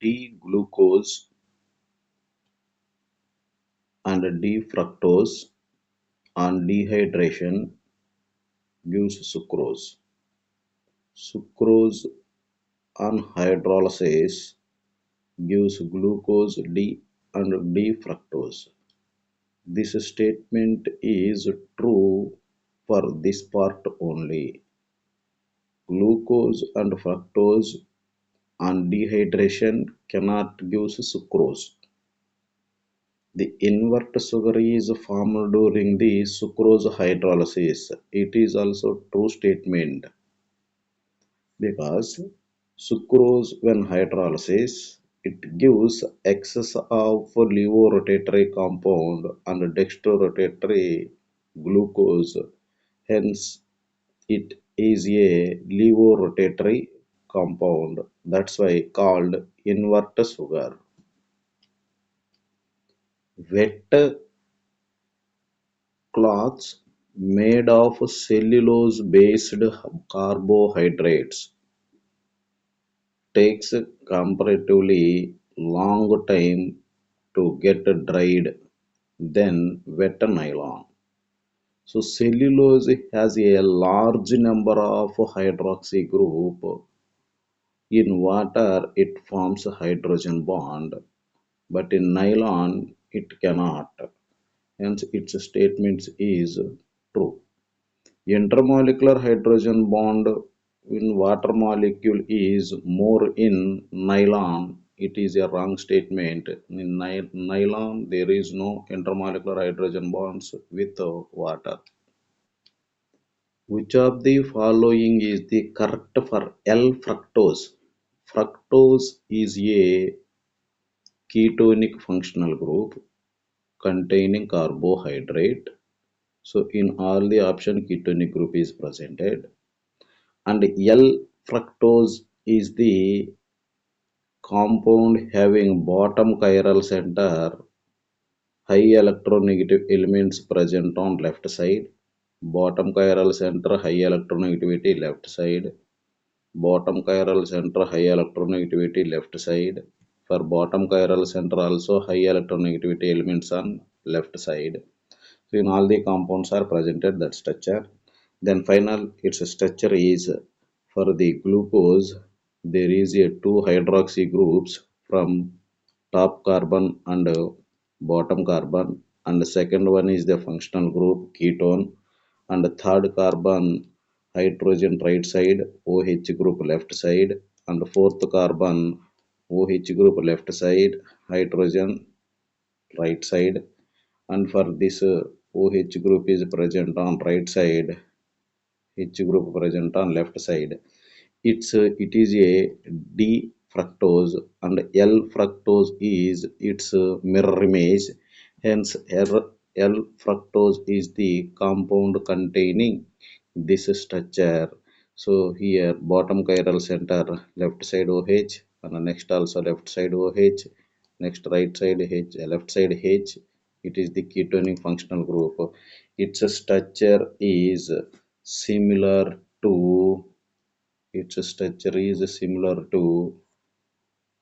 D-glucose and D-fructose on dehydration gives sucrose. Sucrose on hydrolysis gives glucose D and D-fructose. This statement is true for this part only. Glucose and fructose on dehydration cannot give sucrose. The invert sugar is formed during the sucrose hydrolysis. It is also true statement because sucrose when hydrolysis it gives excess of levorotatory compound and dextrorotatory glucose. Hence, it is a levorotatory compound. That's why called invert sugar. Wet cloths made of cellulose based carbohydrates takes comparatively long time to get dried than wet nylon. So cellulose has a large number of hydroxy group. In water it forms a hydrogen bond, but in nylon it cannot. Hence its statement is true. Intermolecular hydrogen bond in water molecule is more in nylon. It is a wrong statement. In nylon, there is no intermolecular hydrogen bonds with water. Which of the following is the correct for L-fructose? Fructose is a ketonic functional group containing carbohydrate. So in all the option ketonic group is presented. And L-fructose is the compound having bottom chiral center, high electronegative elements present on left side, bottom chiral center, high electronegativity left side, bottom chiral center, high electronegativity left side. For bottom chiral center also high electronegativity elements on left side. So in all the compounds are presented that structure. Then final its structure is for the glucose there is a two hydroxy groups from top carbon and bottom carbon, and the second one is the functional group ketone, and the third carbon hydrogen right side OH group left side, and fourth carbon OH group left side hydrogen right side. And for this OH group is present on right side, H group present on left side. It is a D fructose and L fructose is its mirror image. Hence, L fructose is the compound containing this structure. So here bottom chiral center left side OH and the next also left side OH, next right side H, left side H. It is the ketonic functional group. Its structure is similar to its structure is similar to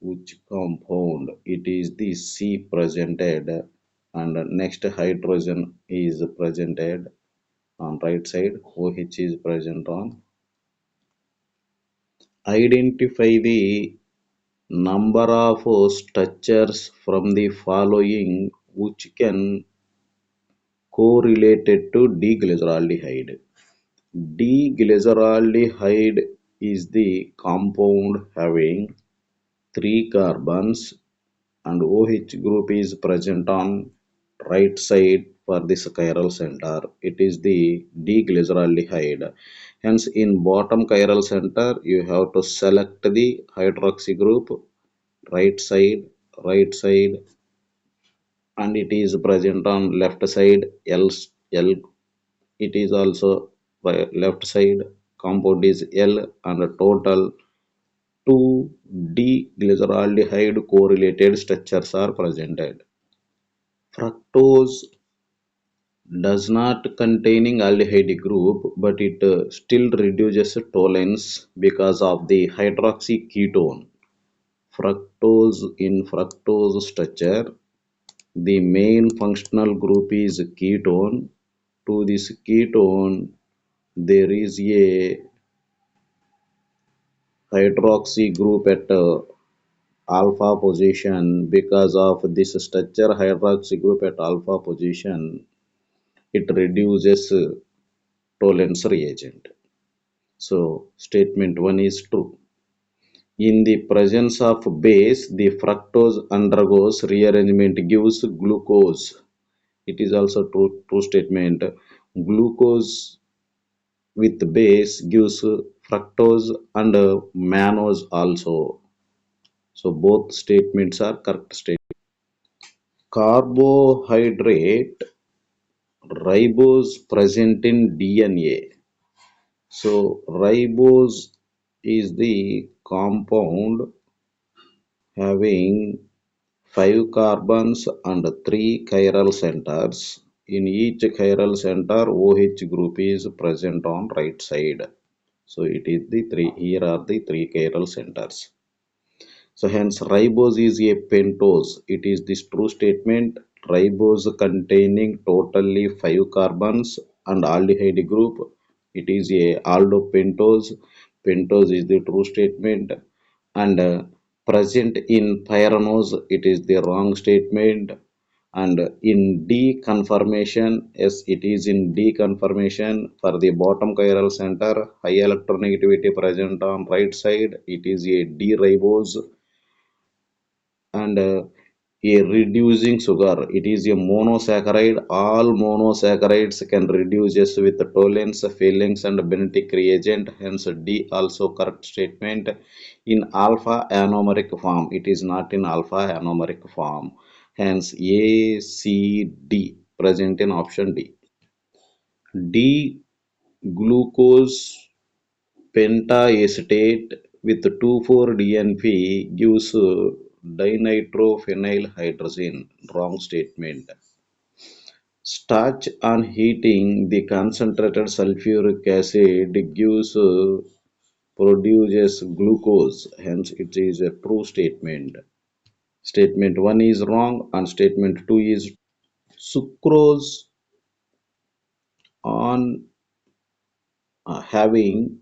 which compound? It is the C presented, and next hydrogen is presented on right side, OH is present on. Identify the number of structures from the following which can correlated to D-glyceraldehyde. D-glyceraldehyde is the compound having three carbons and OH group is present on right side for this chiral center. It is the D-glyceraldehyde. Hence, in bottom chiral center, you have to select the hydroxy group right side, and it is present on left side. L. It is also left side. Compound is L, and total two D-glyceraldehyde correlated structures are presented. Fructose does not containing aldehyde group, but it still reduces tolerance because of the hydroxy ketone. fructose in fructose structure, the main functional group is ketone. To this ketone, there is a hydroxy group at alpha position. Because of this structure hydroxy group at alpha position, it reduces Tollens reagent. So statement 1 is true. In the presence of base, the fructose undergoes rearrangement, gives glucose. It is also true statement. Glucose with base gives fructose and mannose also. So both statements are correct statements. Carbohydrate ribose present in DNA. So ribose is the compound having 5 carbons and 3 chiral centers. In each chiral center, OH group is present on right side. So it is the three. Here are the 3 chiral centers. So hence ribose is a pentose. It is this true statement. Ribose containing totally 5 carbons and aldehyde group. It is a aldopentose. Pentose is the true statement. And present in pyranose, it is the wrong statement. And in D conformation, yes, it is in D conformation for the bottom chiral center, high electronegativity present on right side, it is a D ribose. And a reducing sugar, it is a monosaccharide. All monosaccharides can reduce with tollens, fillings and benetic reagent, hence D also correct statement. In alpha anomeric form, it is not in alpha anomeric form, hence A, C, D present in option D. D glucose pentacetate with 2,4-DNP gives dinitrophenylhydrazine. Wrong statement. Starch on heating the concentrated sulfuric acid gives produces glucose. Hence, it is a true statement. Statement 1 is wrong and statement 2 is sucrose on having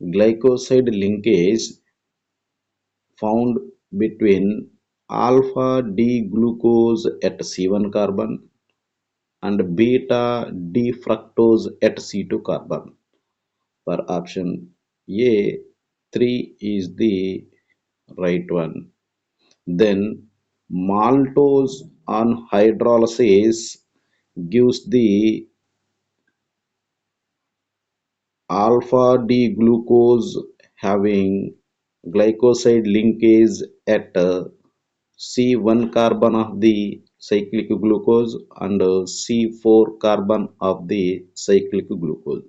glycoside linkage found between alpha D glucose at C1 carbon and beta D fructose at C2 carbon. For option A, 3 is the right one. Then maltose on hydrolysis gives the alpha D glucose having glycoside linkage at C1 carbon of the cyclic glucose and C4 carbon of the cyclic glucose.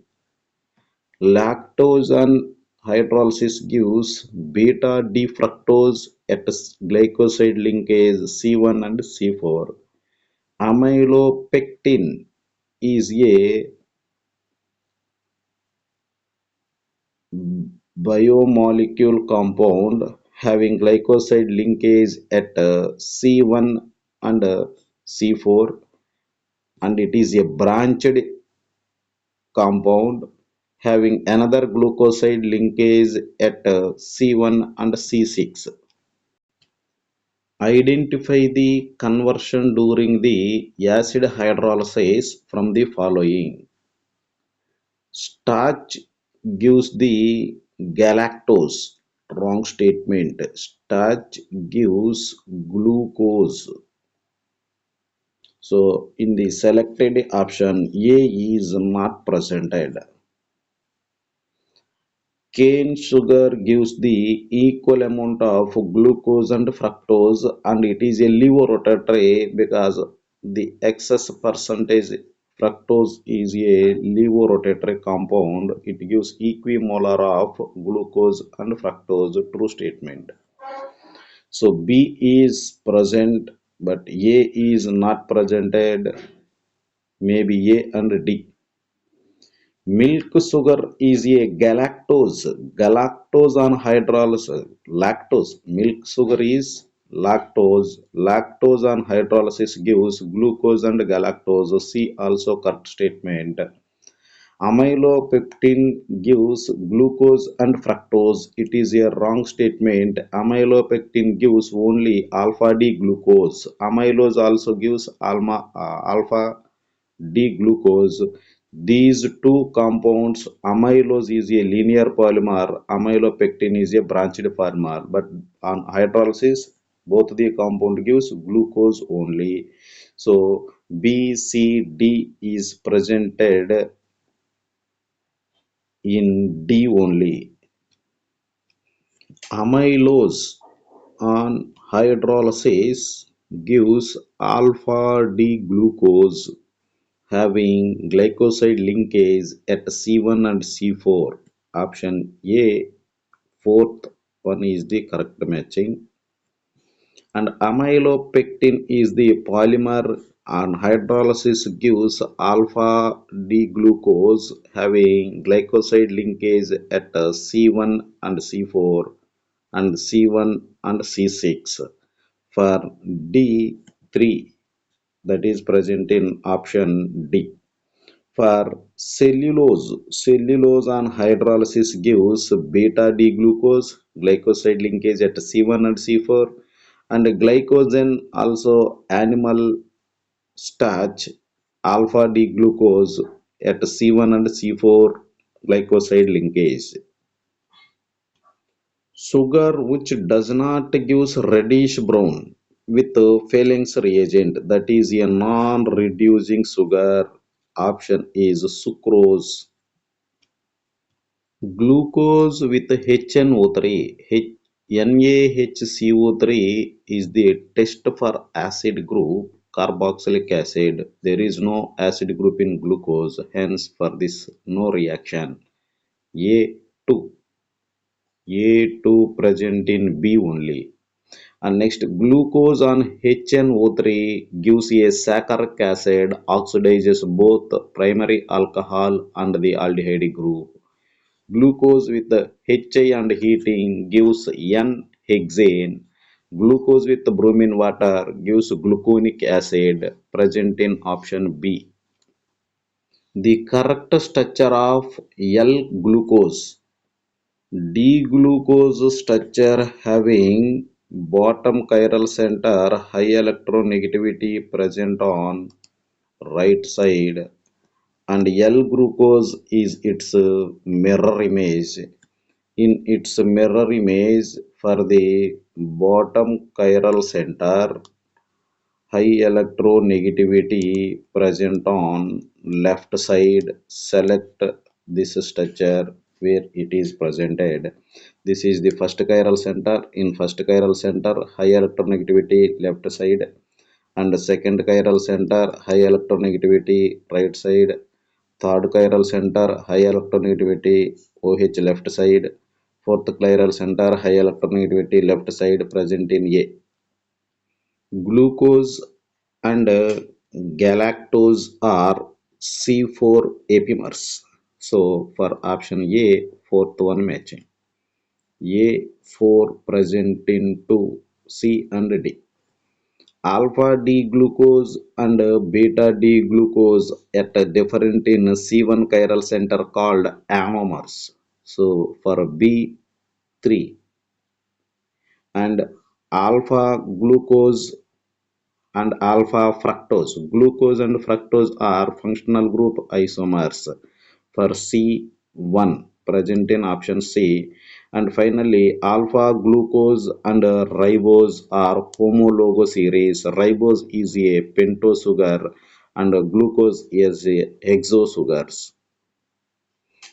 Lactose on hydrolysis gives beta D fructose at glycoside linkage C1 and C4. Amylopectin is a biomolecule compound having glycoside linkage at C1 and C4, and it is a branched compound having another glucoside linkage at C1 and C6. Identify the conversion during the acid hydrolysis from the following. Starch gives the galactose. Wrong statement. Starch gives glucose. So in the selected option, A is not presented. Cane sugar gives the equal amount of glucose and fructose, and it is a levorotatory because the excess percentage fructose is a levorotatory compound. It gives equimolar of glucose and fructose. True statement. So B is present, but A is not presented. Maybe A and D. Milk sugar is a galactose. Galactose on hydrolysis. Lactose. Milk sugar is lactose. Lactose on hydrolysis gives glucose and galactose. See also correct statement. Amylopectin gives glucose and fructose. It is a wrong statement. Amylopectin gives only alpha D glucose. Amylose also gives alpha D glucose. These two compounds, amylose is a linear polymer, amylopectin is a branched polymer. But on hydrolysis, both the compound gives glucose only. So B, C, D is presented in D only. Amylose on hydrolysis gives alpha D glucose having glycoside linkage at C1 and C4. Option A, fourth one is the correct matching. And amylopectin is the polymer and hydrolysis gives alpha D glucose having glycoside linkage at C1 and C4 and C1 and C6. For D3, that is present in option D. For cellulose on hydrolysis gives beta D glucose, glycoside linkage at C1 and C4, and glycogen also animal starch, alpha D glucose at C1 and C4 glycoside linkage. Sugar which does not gives reddish brown with Fehling's reagent, that is a non-reducing sugar. Option is sucrose. Glucose with HNO3, NaHCO3 is the test for acid group carboxylic acid. There is no acid group in glucose, hence for this no reaction. A2, A2 present in B only. And next, glucose on HNO3 gives a saccharic acid, oxidizes both primary alcohol and the aldehyde group. Glucose with the HI and heating gives N-hexane. Glucose with bromine water gives gluconic acid, present in option B. The correct structure of L-glucose. D-glucose structure having bottom chiral center, high electronegativity present on right side, and L-glucose is its mirror image. In its mirror image for the bottom chiral center, high electronegativity present on left side. Select this structure where it is presented. This is the first chiral center. In first chiral center, high electronegativity left side, and second chiral center, high electronegativity right side. Third chiral center, high electronegativity OH left side. Fourth chiral center, high electronegativity left side present in A. Glucose and galactose are C4 apimers. So for option A, fourth one matching. A4 present in 2, C and D. Alpha D glucose and beta D glucose at a different in C1 chiral center called anomers. So for B3, and alpha glucose and alpha fructose. Glucose and fructose are functional group isomers for C1 present in option C. And finally, alpha glucose and ribose are homologous series. Ribose is a pentose sugar and glucose is a hexosugars.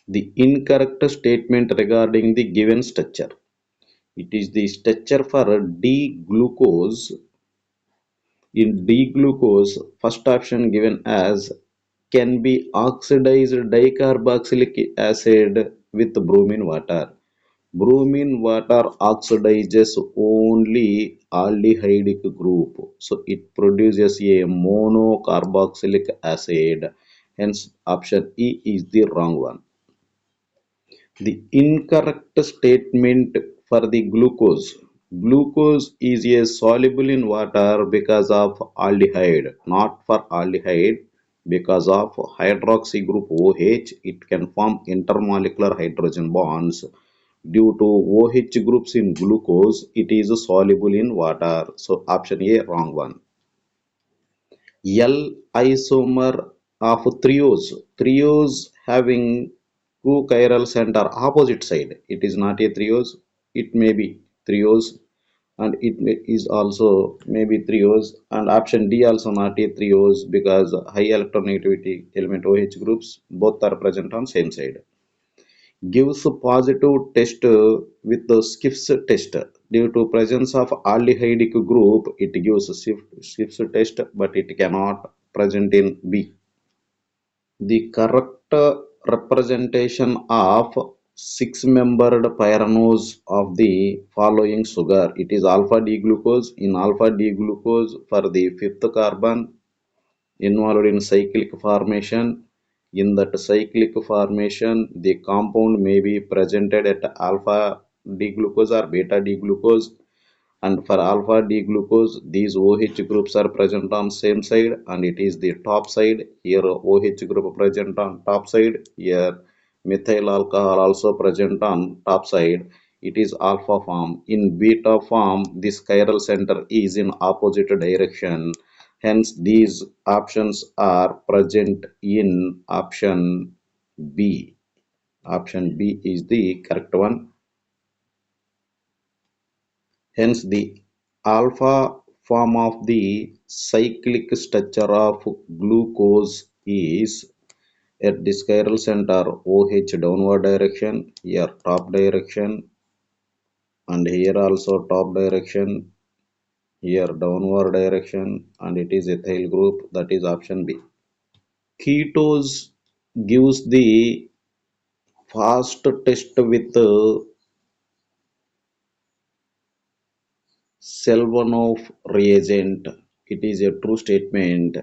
The incorrect statement regarding the given structure. It is the structure for D-glucose. In D-glucose, first option given as can be oxidized dicarboxylic acid with bromine water. Bromine water oxidizes only aldehydic group, so it produces a monocarboxylic acid. Hence, option E is the wrong one. The incorrect statement for the glucose. Glucose is a soluble in water because of aldehyde, not for aldehyde. Because of hydroxy group OH, it can form intermolecular hydrogen bonds. Due to OH groups in glucose, it is soluble in water. So option A, wrong one. L isomer of triose. Triose having two chiral center opposite side. It is not a triose. It may be triose and is also maybe triose. And option D also not a triose because high electronegativity element OH groups both are present on same side. Gives positive test with the Skiff's test. Due to presence of aldehydic group, it gives Skiff's test, but it cannot present in B. The correct representation of six-membered pyranose of the following sugar. It is alpha D glucose. In alpha D glucose for the fifth carbon involved in cyclic formation. In that cyclic formation, the compound may be presented at alpha D glucose or beta D glucose. And for alpha D glucose, these OH groups are present on same side and it is the top side. Here OH group present on top side. Here methyl alcohol also present on top side. It is alpha form. In beta form, this chiral center is in opposite direction. Hence, these options are present in option B. Option B is the correct one. Hence, the alpha form of the cyclic structure of glucose is at the chiral center OH downward direction, here top direction, and here also top direction, here downward direction, and it is ethyl group, that is option B. Ketose gives the fast test with Selvanov reagent. It is a true statement.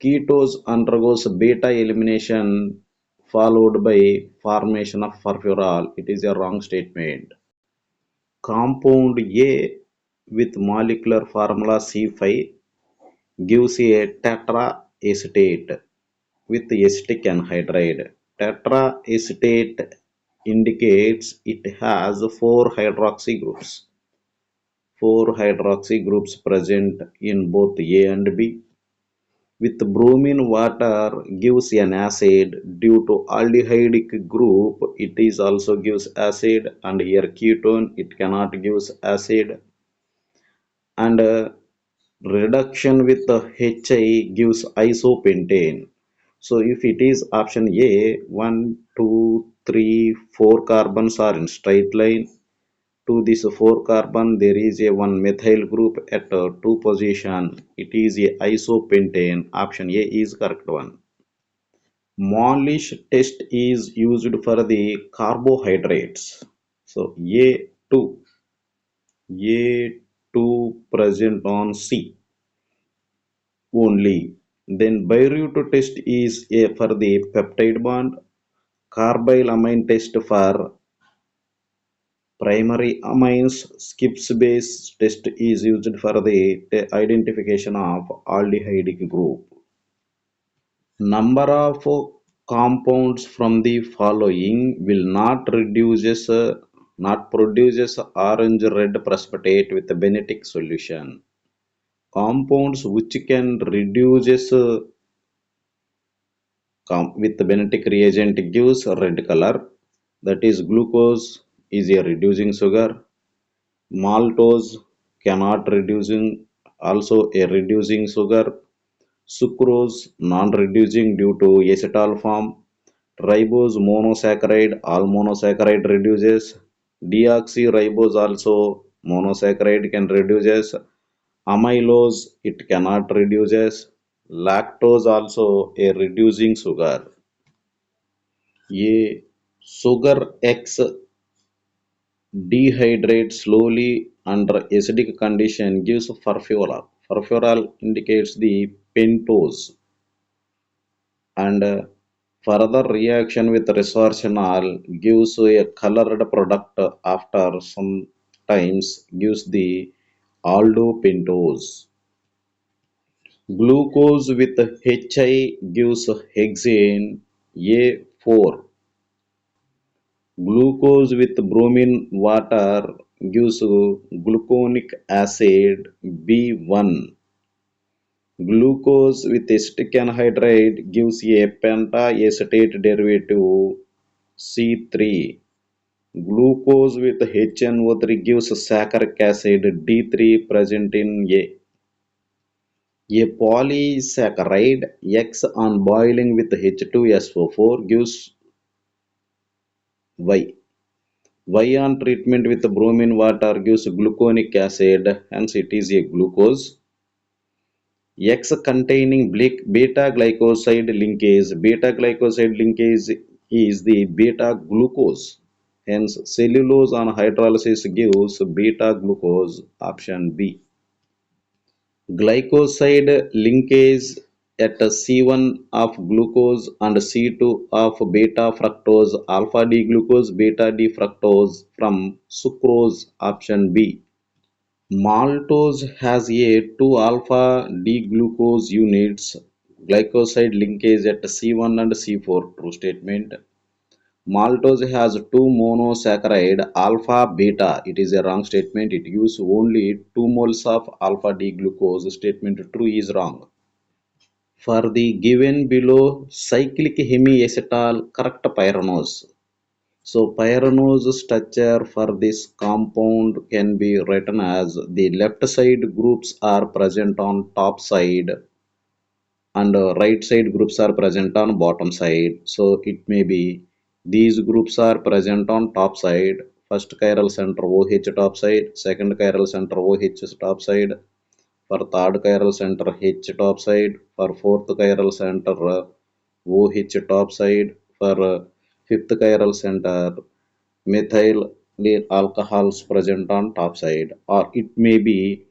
Ketose undergoes beta elimination followed by formation of furfural. It is a wrong statement. Compound A with molecular formula C5 gives a tetraacetate with acetic anhydride. Tetraacetate indicates it has four hydroxy groups. Four hydroxy groups present in both A and B. With bromine water gives an acid due to aldehydic group, it is also gives acid, and here ketone it cannot gives acid, and reduction with the HI gives isopentane. So if it is option A, 1, 2, 3, 4 carbons are in straight line. To this 4 carbon there is a one methyl group at 2 position. It is a isopentane. Option A is correct one. Molish test is used for the carbohydrates. So A2 present on C only. Then Bayreuth test is a for the peptide bond. Carbylamine test for primary amines. Skips base test is used for the identification of aldehydic group. Number of compounds from the following will not produces orange red precipitate with a Benedict solution. Compounds which can reduces with Benedict reagent gives a red color. That is glucose is a reducing sugar. Maltose cannot reducing also a reducing sugar. Sucrose non-reducing due to acetal form. Ribose monosaccharide, all monosaccharide reduces. Deoxyribose also monosaccharide can reduces. Amylose it cannot reduces. Lactose also a reducing sugar. A sugar X dehydrates slowly under acidic condition gives furfural. Furfural indicates the pentose, and Further reaction with resorcinol gives a colored product after sometimes gives the aldopentose. Glucose with HI gives hexane A4. Glucose with bromine water gives gluconic acid B1. Glucose with acetic anhydride gives a pentacetate derivative C3. Glucose with HNO3 gives saccharic acid D3 present in A. A polysaccharide X on boiling with H2SO4 gives Y. Y on treatment with bromine water gives gluconic acid, hence it is a glucose. X containing beta glycoside linkage. Beta glycoside linkage is the beta glucose. Hence, cellulose on hydrolysis gives beta glucose, option B. Glycoside linkage at C1 of glucose and C2 of beta fructose, alpha D glucose, beta D fructose from sucrose, option B. Maltose has a 2 alpha D glucose units glycoside linkage at C1 and C4, true statement. Maltose has two monosaccharide alpha beta. It is a wrong statement. It uses only 2 moles of alpha D glucose. Statement true is wrong. For the given below cyclic hemiacetal correct pyranose. So pyranose structure for this compound can be written as the left side groups are present on top side and right side groups are present on bottom side. So it may be these groups are present on top side. First chiral center OH top side, second chiral center OH top side, for third chiral center H top side, for fourth chiral center OH top side, for fifth chiral center methyl alcohols present on top side, or it may be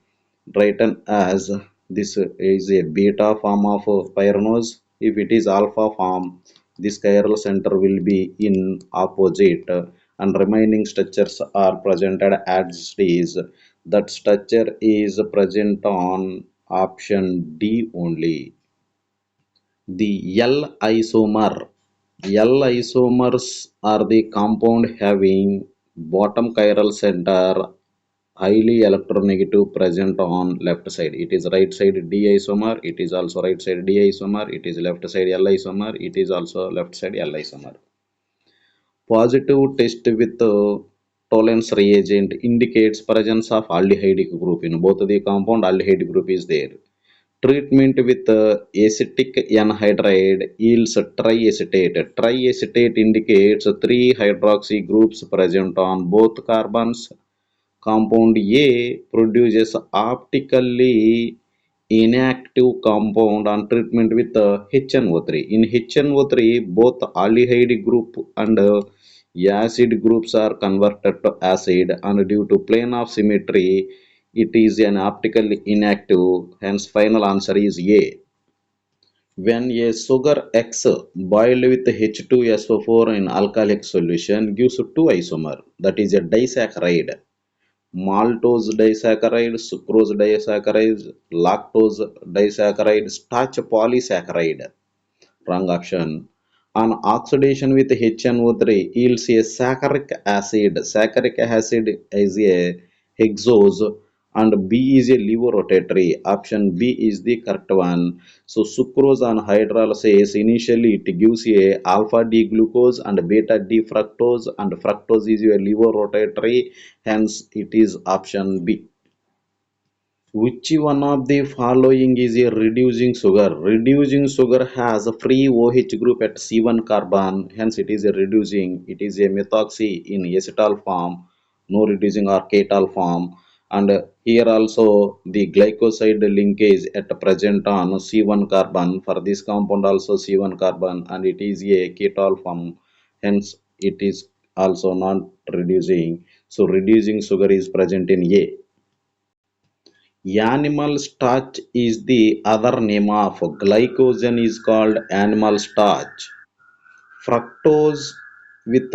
written as this is a beta form of pyranose. If it is alpha form, this chiral center will be in opposite and remaining structures are presented as is. That structure is present on option D only. The L isomer. L isomers are the compound having bottom chiral center highly electronegative present on left side. It is right side D isomer. It is also right side D isomer. It is left side L isomer. It is also left side L isomer. Positive test with tolerance reagent indicates presence of aldehydic group in both the compound. Aldehyde group is there. Treatment with acetic anhydride yields triacetate. Triacetate indicates three hydroxy groups present on both carbons. Compound A produces optically inactive compound on treatment with HNO3. In HNO3, both aldehyde group and acid groups are converted to acid, and due to plane of symmetry, it is an optically inactive. Hence, final answer is A. When a sugar X boiled with H2SO4 in alcoholic solution gives two isomer, that is a disaccharide. Maltose disaccharide, sucrose disaccharide, lactose disaccharide, starch polysaccharide. Wrong option. On oxidation with HNO3 yields a saccharic acid. Saccharic acid is a hexose and B is a levorotatory. Option B is the correct one. So sucrose on hydrolysis initially it gives a alpha D glucose and beta D fructose, and fructose is a levorotatory. Hence it is option B. Which one of the following is a reducing sugar? Reducing sugar has a free OH group at C1 carbon, hence it is a reducing. It is a methoxy in acetal form, no reducing or ketal form. And here also the glycoside linkage at present on C1 carbon. For this compound also C1 carbon, and it is a ketal form, hence it is also not reducing. So reducing sugar is present in A. Animal starch is the other name of glycogen is called animal starch. Fructose with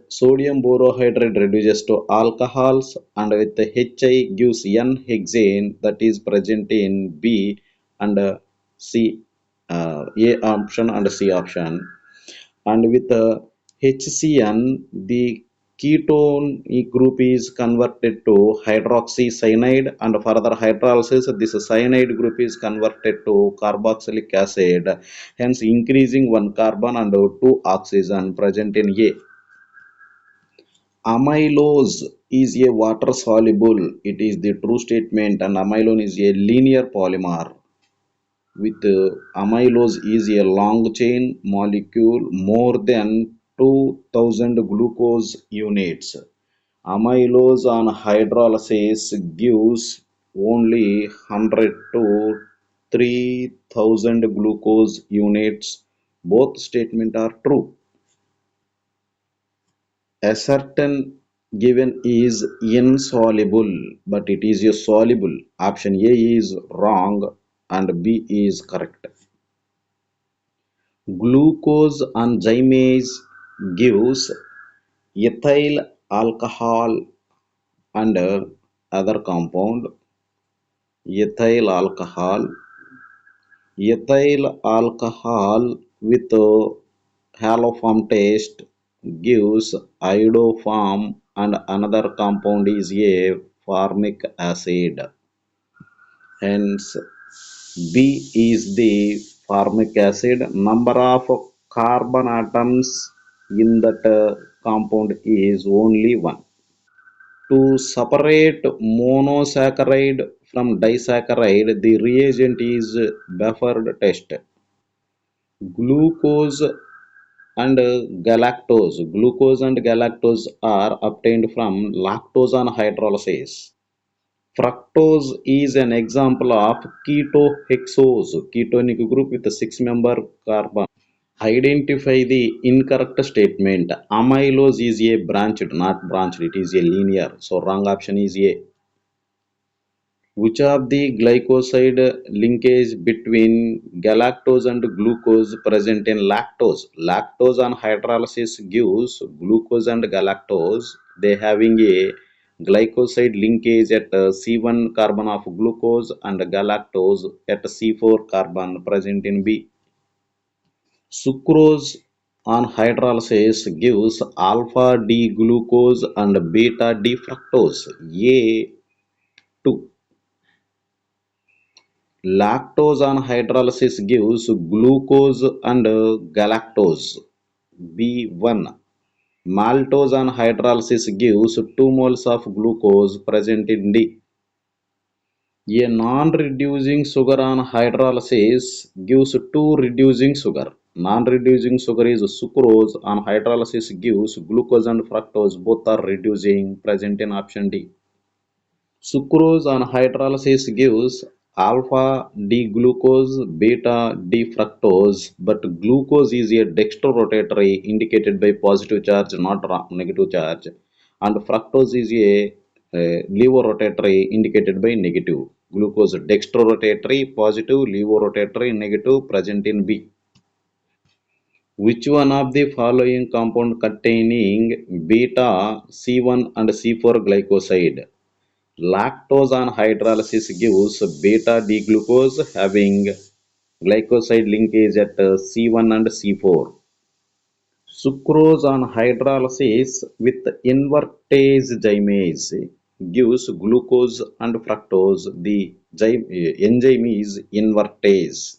sodium borohydride reduces to alcohols, and with the HI gives N-hexane that is present in B and C, A option and C option. And with HCN, the ketone group is converted to hydroxycyanide, and further hydrolysis, this cyanide group is converted to carboxylic acid, hence increasing one carbon and two oxygen present in A. Amylose is a water soluble. It is the true statement, and amylone is a linear polymer. With amylose is a long chain molecule more than 2000 glucose units. Amylose on hydrolysis gives only 100 to 3000 glucose units. Both statements are true. A certain given is insoluble, but it is a soluble. Option A is wrong and B is correct. Glucose enzymes gives ethyl alcohol and other compound. Ethyl alcohol. Ethyl alcohol with haloform taste gives iodoform, and another compound is a formic acid. Hence, B is the formic acid. Number of carbon atoms in that compound is only one. To separate monosaccharide from disaccharide, the reagent is buffered test. Glucose and galactose. Glucose and galactose are obtained from lactose on hydrolysis. Fructose is an example of ketohexose, ketonic group with a six-member carbon. Identify the incorrect statement. Amylose is a branched, not branched. It is a linear. So wrong option is A. Which of the glycoside linkage between galactose and glucose present in lactose? Lactose on hydrolysis gives glucose and galactose. They having a glycoside linkage at C1 carbon of glucose and galactose at C4 carbon present in B. Sucrose on hydrolysis gives alpha D glucose and beta D fructose. A2. Lactose on hydrolysis gives glucose and galactose. B1. Maltose on hydrolysis gives 2 moles of glucose present in D. A non-reducing sugar on hydrolysis gives 2 reducing sugar. Non-reducing sugar is sucrose on hydrolysis gives glucose and fructose, both are reducing present in option D. Sucrose on hydrolysis gives alpha D-glucose, beta D-fructose, but glucose is a dextrorotatory indicated by positive charge, not negative charge, and fructose is a levorotatory indicated by negative. Glucose dextrorotatory, positive, levorotatory, negative, present in B. Which one of the following compound containing beta C1 and C4 glycoside? Lactose on hydrolysis gives beta D-glucose having glycoside linkage at C1 and C4. Sucrose on hydrolysis with invertase gymase gives glucose and fructose. The enzyme is invertase.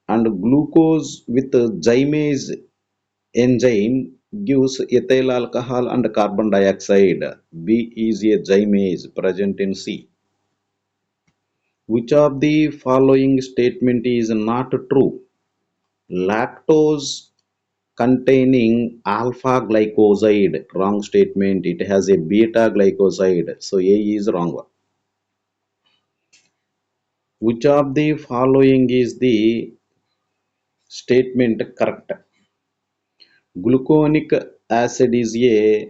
And glucose with gymase enzyme gives ethyl alcohol and carbon dioxide. B is a gymase present in C. Which of the following statement is not true? Lactose containing alpha glycoside. Wrong statement. It has a beta glycoside. So A is wrong. Which of the following is the statement correct? Gluconic acid is a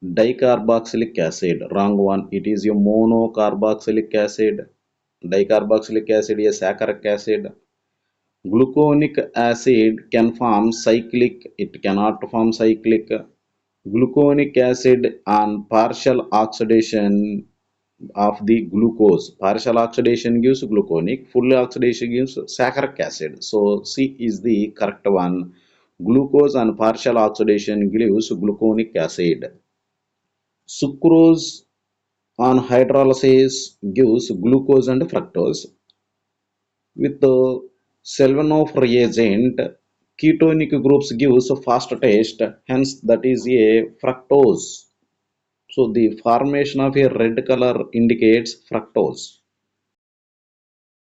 dicarboxylic acid. Wrong one. It is a monocarboxylic acid. Dicarboxylic acid is a saccharic acid. Gluconic acid can form cyclic, it cannot form cyclic. Gluconic acid on partial oxidation of the glucose. Partial oxidation gives gluconic, full oxidation gives saccharic acid. So C is the correct one. Glucose on partial oxidation gives gluconic acid. Sucrose on hydrolysis gives glucose and fructose. With the Selvanov reagent, ketonic groups gives a fast taste, hence that is a fructose. So the formation of a red color indicates fructose.